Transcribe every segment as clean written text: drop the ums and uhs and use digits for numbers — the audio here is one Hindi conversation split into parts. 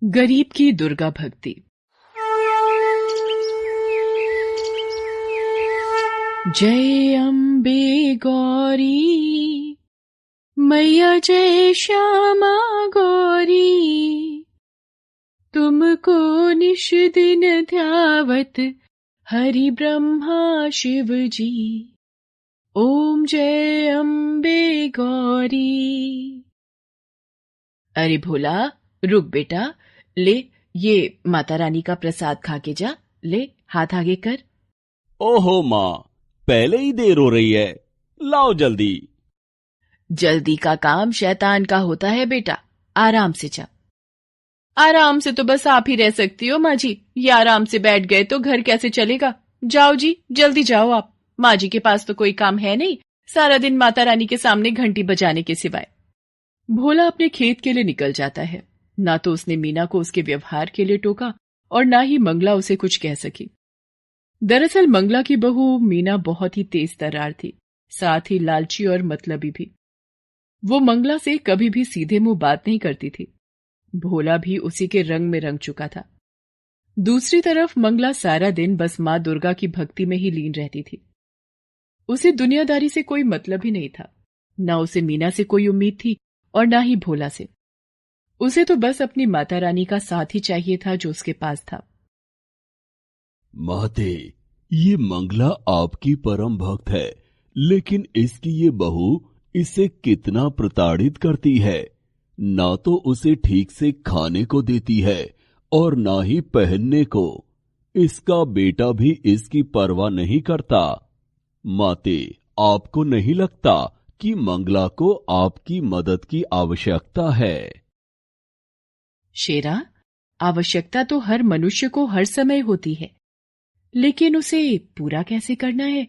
गरीब की दुर्गा भक्ति। जय अम्बे गौरी मैया, जय श्यामा गौरी, तुमको निश दिन ध्यावत हरि ब्रह्मा शिव जी। ओम जय अम्बे गौरी। अरे भोला, रुक बेटा, ले ये माता रानी का प्रसाद खा के जा। ले हाथ आगे कर। ओहो माँ, पहले ही देर हो रही है, लाओ जल्दी। जल्दी का काम शैतान का होता है बेटा, आराम से जा। आराम से तो बस आप ही रह सकती हो माँ जी, ये आराम से बैठ गए तो घर कैसे चलेगा। जाओ जी, जल्दी जाओ आप। माँ जी के पास तो कोई काम है नहीं, सारा दिन माता रानी के सामने घंटी बजाने के सिवाय। भोला अपने खेत के लिए निकल जाता है। ना तो उसने मीना को उसके व्यवहार के लिए टोका और ना ही मंगला उसे कुछ कह सकी। दरअसल मंगला की बहू मीना बहुत ही तेज तर्रार थी, साथ ही लालची और मतलबी भी। वो मंगला से कभी भी सीधे मुंह बात नहीं करती थी। भोला भी उसी के रंग में रंग चुका था। दूसरी तरफ मंगला सारा दिन बस मां दुर्गा की भक्ति में ही लीन रहती थी। उसे दुनियादारी से कोई मतलब ही नहीं था। ना उसे मीना से कोई उम्मीद थी और ना ही भोला से। उसे तो बस अपनी माता रानी का साथ ही चाहिए था जो उसके पास था। माते, ये मंगला आपकी परम भक्त है, लेकिन इसकी ये बहू इसे कितना प्रताड़ित करती है। ना तो उसे ठीक से खाने को देती है और ना ही पहनने को। इसका बेटा भी इसकी परवाह नहीं करता। माते, आपको नहीं लगता कि मंगला को आपकी मदद की आवश्यकता है? शेरा, आवश्यकता तो हर मनुष्य को हर समय होती है, लेकिन उसे पूरा कैसे करना है,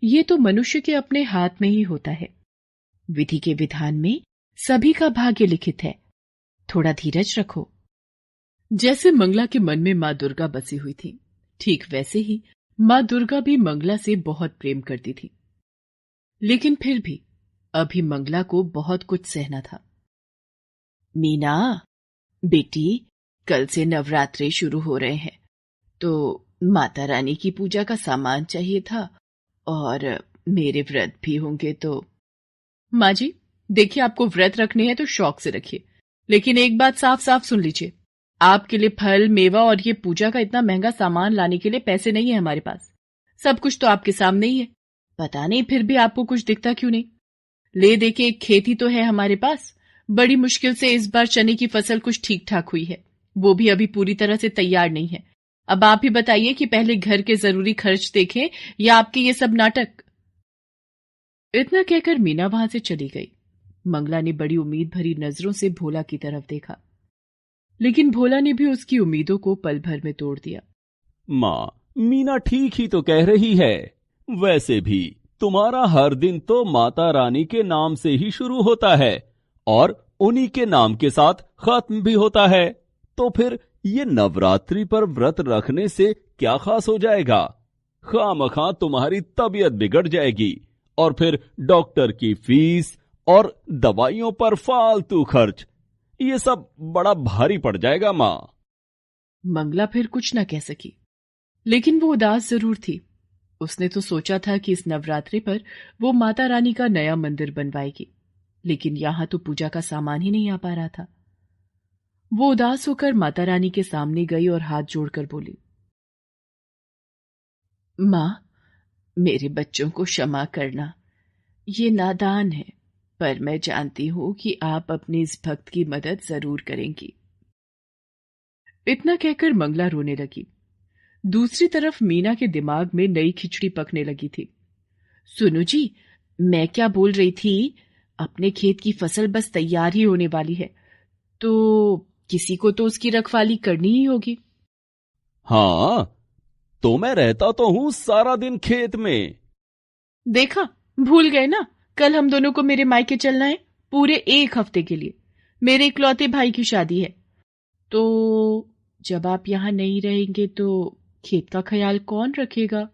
ये तो मनुष्य के अपने हाथ में ही होता है। विधि के विधान में सभी का भाग्य लिखित है। थोड़ा धीरज रखो। जैसे मंगला के मन में मां दुर्गा बसी हुई थी, ठीक वैसे ही मां दुर्गा भी मंगला से बहुत प्रेम करती थी। लेकिन फिर भी अभी मंगला को बहुत कुछ सहना था। मीना बेटी, कल से नवरात्रे शुरू हो रहे हैं, तो माता रानी की पूजा का सामान चाहिए था और मेरे व्रत भी होंगे तो। माँ जी, देखिए, आपको व्रत रखने हैं तो शौक से रखिए, लेकिन एक बात साफ साफ सुन लीजिए, आपके लिए फल मेवा और ये पूजा का इतना महंगा सामान लाने के लिए पैसे नहीं है हमारे पास। सब कुछ तो आपके सामने ही है। पता नहीं फिर भी आपको कुछ दिखता क्यों नहीं। ले देखिए, एक खेती तो है हमारे पास। बड़ी मुश्किल से इस बार चने की फसल कुछ ठीक ठाक हुई है, वो भी अभी पूरी तरह से तैयार नहीं है। अब आप ही बताइए कि पहले घर के जरूरी खर्च देखें या आपके ये सब नाटक। इतना कहकर मीना वहां से चली गई। मंगला ने बड़ी उम्मीद भरी नजरों से भोला की तरफ देखा, लेकिन भोला ने भी उसकी उम्मीदों को पल भर में तोड़ दिया। माँ, मीना ठीक ही तो कह रही है। वैसे भी तुम्हारा हर दिन तो माता रानी के नाम से ही शुरू होता है और उन्हीं के नाम के साथ खत्म भी होता है। तो फिर ये नवरात्रि पर व्रत रखने से क्या खास हो जाएगा? खामखा तुम्हारी तबीयत बिगड़ जाएगी और फिर डॉक्टर की फीस और दवाइयों पर फालतू खर्च, ये सब बड़ा भारी पड़ जाएगा माँ। मंगला फिर कुछ न कह सकी, लेकिन वो उदास जरूर थी। उसने तो सोचा था कि इस नवरात्रि पर वो माता रानी का नया मंदिर बनवाएगी, लेकिन यहां तो पूजा का सामान ही नहीं आ पा रहा था। वो उदास होकर माता रानी के सामने गई और हाथ जोड़कर बोली, मां, मेरे बच्चों को क्षमा करना। ये नादान है, पर मैं जानती हूं कि आप अपनी इस भक्त की मदद जरूर करेंगी। इतना कहकर मंगला रोने लगी। दूसरी तरफ मीना के दिमाग में नई खिचड़ी पकने लगी थी। सुनो जी, मैं क्या बोल रही थी, अपने खेत की फसल बस तैयार ही होने वाली है, तो किसी को तो उसकी रखवाली करनी ही होगी। हाँ, तो मैं रहता तो हूँ सारा दिन खेत में। देखा, भूल गए ना, कल हम दोनों को मेरे मायके चलना है पूरे 1 हफ्ते के लिए। मेरे इकलौते भाई की शादी है, तो जब आप यहां नहीं रहेंगे तो खेत का ख्याल कौन रखेगा?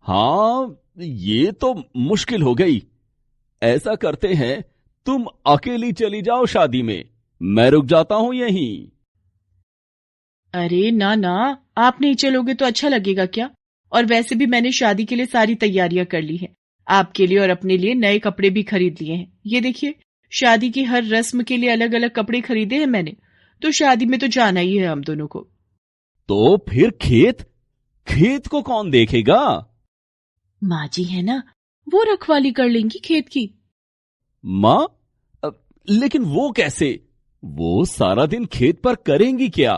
हाँ, ये तो मुश्किल हो गई। ऐसा करते हैं, तुम अकेली चली जाओ शादी में, मैं रुक जाता हूं यहीं। अरे ना ना, आप नहीं चलोगे तो अच्छा लगेगा क्या? और वैसे भी मैंने शादी के लिए सारी तैयारियां कर ली हैं। आपके लिए और अपने लिए नए कपड़े भी खरीद लिए हैं। ये देखिए, शादी की हर रस्म के लिए अलग अलग कपड़े खरीदे हैं मैंने। तो शादी में तो जाना ही है हम दोनों को। तो फिर खेत खेत को कौन देखेगा? माँ जी है ना, वो रखवाली कर लेंगी खेत की। माँ? लेकिन वो कैसे? वो सारा दिन खेत पर करेंगी क्या?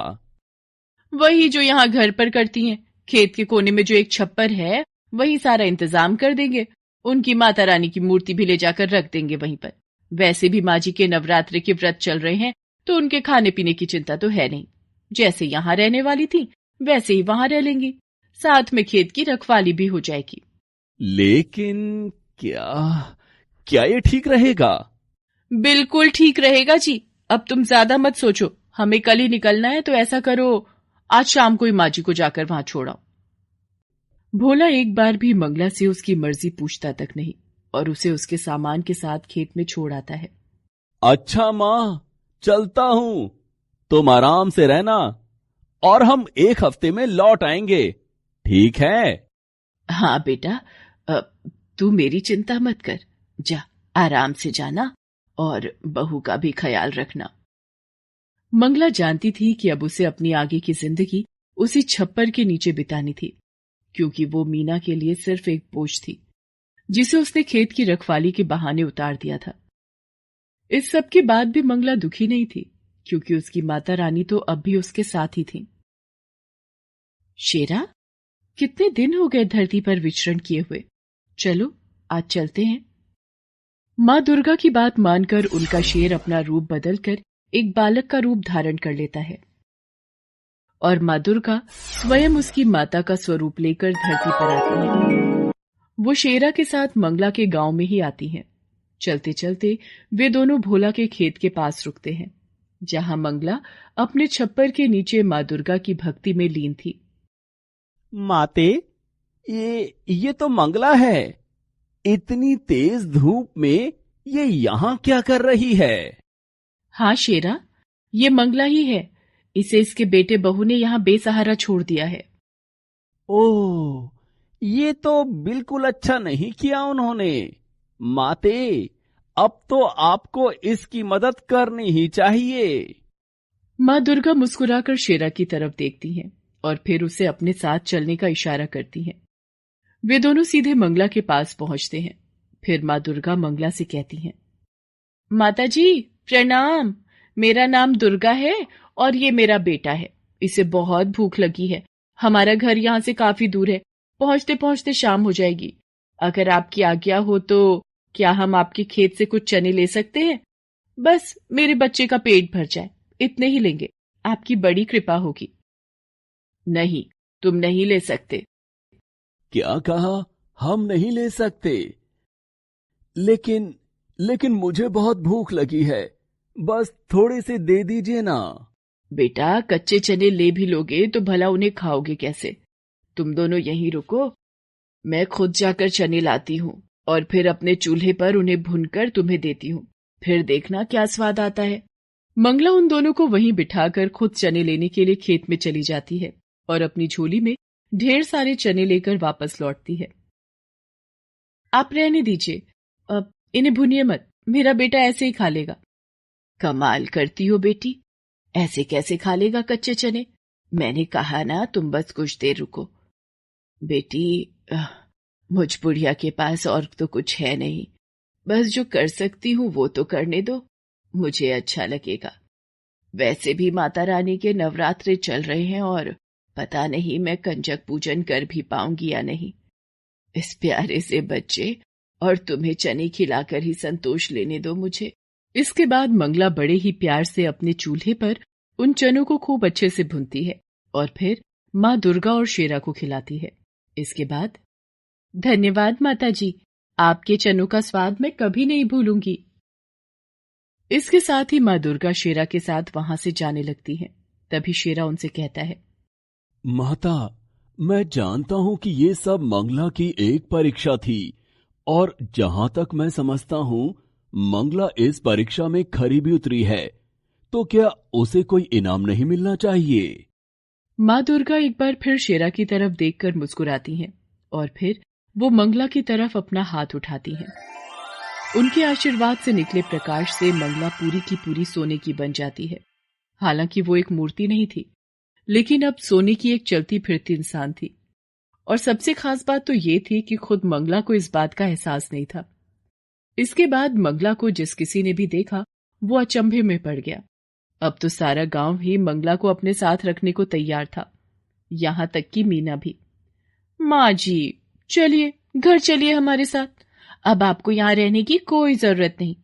वही जो यहाँ घर पर करती हैं। खेत के कोने में जो एक छप्पर है, वही सारा इंतजाम कर देंगे। उनकी माता रानी की मूर्ति भी ले जाकर रख देंगे वहीं पर। वैसे भी माँ जी के नवरात्रे के व्रत चल रहे हैं, तो उनके खाने पीने की चिंता तो है नहीं। जैसे यहाँ रहने वाली थी, वैसे ही वहां रह लेंगी। साथ में खेत की रखवाली भी हो जाएगी। लेकिन क्या क्या ये ठीक रहेगा? बिल्कुल ठीक रहेगा जी। अब तुम ज्यादा मत सोचो, हमें कल ही निकलना है, तो ऐसा करो, आज शाम को ही माँ जी को जाकर वहां छोड़ाओ। भोला एक बार भी मंगला से उसकी मर्जी पूछता तक नहीं और उसे उसके सामान के साथ खेत में छोड़ आता है। अच्छा माँ, चलता हूं। तुम आराम से रहना और हम 1 हफ्ते में लौट आएंगे, ठीक है? हाँ बेटा, तू मेरी चिंता मत कर। जा, आराम से जाना और बहू का भी ख्याल रखना। मंगला जानती थी कि अब उसे अपनी आगे की जिंदगी उसी छप्पर के नीचे बितानी थी, क्योंकि वो मीना के लिए सिर्फ एक बोझ थी, जिसे उसने खेत की रखवाली के बहाने उतार दिया था। इस सब के बाद भी मंगला दुखी नहीं थी, क्योंकि उसकी माता रानी तो अब भी उसके साथ ही थी। शेरा, कितने दिन हो गए धरती पर विचरण किए हुए। चलो, आज चलते हैं। माँ दुर्गा की बात मानकर उनका शेर अपना रूप बदलकर एक बालक का रूप धारण कर लेता है और माँ दुर्गा स्वयं उसकी माता का स्वरूप लेकर धरती पर आती है। वो शेरा के साथ मंगला के गांव में ही आती हैं। चलते चलते वे दोनों भोला के खेत के पास रुकते हैं, जहां मंगला अपने छप्पर के नीचे माँ दुर्गा की भक्ति में लीन थी। माते, ये तो मंगला है। इतनी तेज धूप में ये यहां क्या कर रही है? हाँ शेरा, ये मंगला ही है। इसे इसके बेटे बहू ने यहाँ बेसहारा छोड़ दिया है। ओह, ये तो बिल्कुल अच्छा नहीं किया उन्होंने। माते, अब तो आपको इसकी मदद करनी ही चाहिए। माँ दुर्गा मुस्कुराकर शेरा की तरफ देखती हैं और फिर उसे अपने साथ चलने का इशारा करती हैं। वे दोनों सीधे मंगला के पास पहुंचते हैं। फिर माँ दुर्गा मंगला से कहती हैं, माता जी प्रणाम। मेरा नाम दुर्गा है और ये मेरा बेटा है। इसे बहुत भूख लगी है। हमारा घर यहाँ से काफी दूर है। पहुंचते पहुंचते शाम हो जाएगी। अगर आपकी आज्ञा हो तो क्या हम आपके खेत से कुछ चने ले सकते हैं? बस मेरे बच्चे का पेट भर जाए, इतने ही लेंगे। आपकी बड़ी कृपा होगी। नहीं, तुम नहीं ले सकते। क्या कहा? हम नहीं ले सकते? लेकिन लेकिन मुझे बहुत भूख लगी है। बस थोड़े से दे दीजिए ना। बेटा, कच्चे चने ले भी लोगे तो भला उन्हें खाओगे कैसे? तुम दोनों यहीं रुको, मैं खुद जाकर चने लाती हूँ और फिर अपने चूल्हे पर उन्हें भूनकर तुम्हें देती हूँ। फिर देखना क्या स्वाद आता है। मंगला उन दोनों को वहीं बिठाकर खुद चने लेने के लिए खेत में चली जाती है और अपनी झोली में ढेर सारे चने लेकर वापस लौटती है। आप रहने दीजिए, अब इन्हें भूनिए मत। मेरा बेटा ऐसे ही खा लेगा। कमाल करती हो बेटी, ऐसे कैसे खा लेगा कच्चे चने? मैंने कहा ना, तुम बस कुछ देर रुको। बेटी, मुझ बुढ़िया के पास और तो कुछ है नहीं। बस जो कर सकती हूँ वो तो करने दो, मुझे अच्छा लगेगा। वैसे भी माता रानी के नवरात्रे चल रहे हैं और पता नहीं मैं कंजक पूजन कर भी पाऊंगी या नहीं। इस प्यारे से बच्चे और तुम्हें चने खिलाकर ही संतोष लेने दो मुझे। इसके बाद मंगला बड़े ही प्यार से अपने चूल्हे पर उन चनों को खूब अच्छे से भूनती है और फिर माँ दुर्गा और शेरा को खिलाती है। इसके बाद, धन्यवाद माता जी, आपके चनों का स्वाद मैं कभी नहीं भूलूंगी। इसके साथ ही माँ दुर्गा शेरा के साथ वहां से जाने लगती है। तभी शेरा उनसे कहता है, माता, मैं जानता हूं कि ये सब मंगला की एक परीक्षा थी और जहां तक मैं समझता हूं मंगला इस परीक्षा में खरी भी उतरी है। तो क्या उसे कोई इनाम नहीं मिलना चाहिए? माँ दुर्गा एक बार फिर शेरा की तरफ देखकर मुस्कुराती हैं और फिर वो मंगला की तरफ अपना हाथ उठाती हैं। उनके आशीर्वाद से निकले प्रकाश से मंगला पूरी की पूरी सोने की बन जाती है। हालांकि वो एक मूर्ति नहीं थी, लेकिन अब सोने की एक चलती फिरती इंसान थी। और सबसे खास बात तो ये थी कि खुद मंगला को इस बात का एहसास नहीं था। इसके बाद मंगला को जिस किसी ने भी देखा वो अचंभे में पड़ गया। अब तो सारा गांव ही मंगला को अपने साथ रखने को तैयार था, यहां तक कि मीना भी। माँ जी, चलिए घर चलिए हमारे साथ। अब आपको यहाँ रहने की कोई जरूरत नहीं।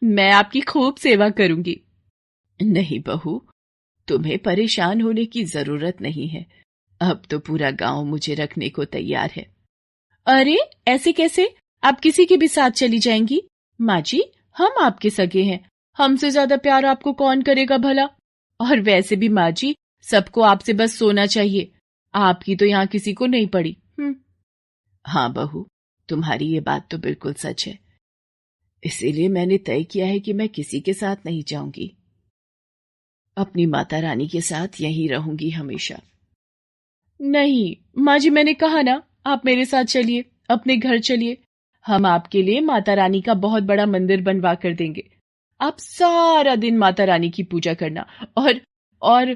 मैं आपकी खूब सेवा करूंगी। नहीं बहू, तुम्हें परेशान होने की जरूरत नहीं है। अब तो पूरा गांव मुझे रखने को तैयार है। अरे ऐसे कैसे? आप किसी के भी साथ चली जाएंगी? माँ जी, हम आपके सगे हैं, हमसे ज्यादा प्यार आपको कौन करेगा भला? और वैसे भी माँ जी, सबको आपसे बस सोना चाहिए, आपकी तो यहाँ किसी को नहीं पड़ी। हाँ बहू, तुम्हारी ये बात तो बिल्कुल सच है। इसीलिए मैंने तय किया है कि मैं किसी के साथ नहीं जाऊंगी, अपनी माता रानी के साथ यहीं रहूंगी हमेशा। नहीं माँ जी, मैंने कहा ना, आप मेरे साथ चलिए, अपने घर चलिए। हम आपके लिए माता रानी का बहुत बड़ा मंदिर बनवा कर देंगे। आप सारा दिन माता रानी की पूजा करना और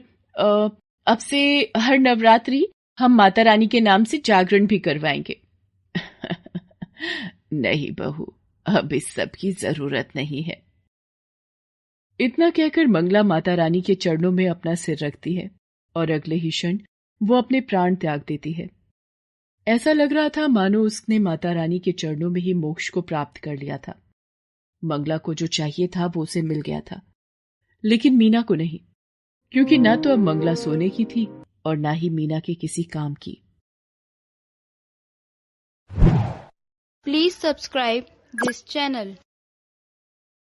अब से हर नवरात्रि हम माता रानी के नाम से जागरण भी करवाएंगे। नहीं बहू, अब इस सब की जरूरत नहीं है। इतना कहकर मंगला माता रानी के चरणों में अपना सिर रखती है और अगले ही क्षण वो अपने प्राण त्याग देती है। ऐसा लग रहा था मानो उसने माता रानी के चरणों में ही मोक्ष को प्राप्त कर लिया था। मंगला को जो चाहिए था वो उसे मिल गया था, लेकिन मीना को नहीं, क्योंकि ना तो अब मंगला सोने की थी और ना ही मीना के किसी काम की। Please subscribe this channel.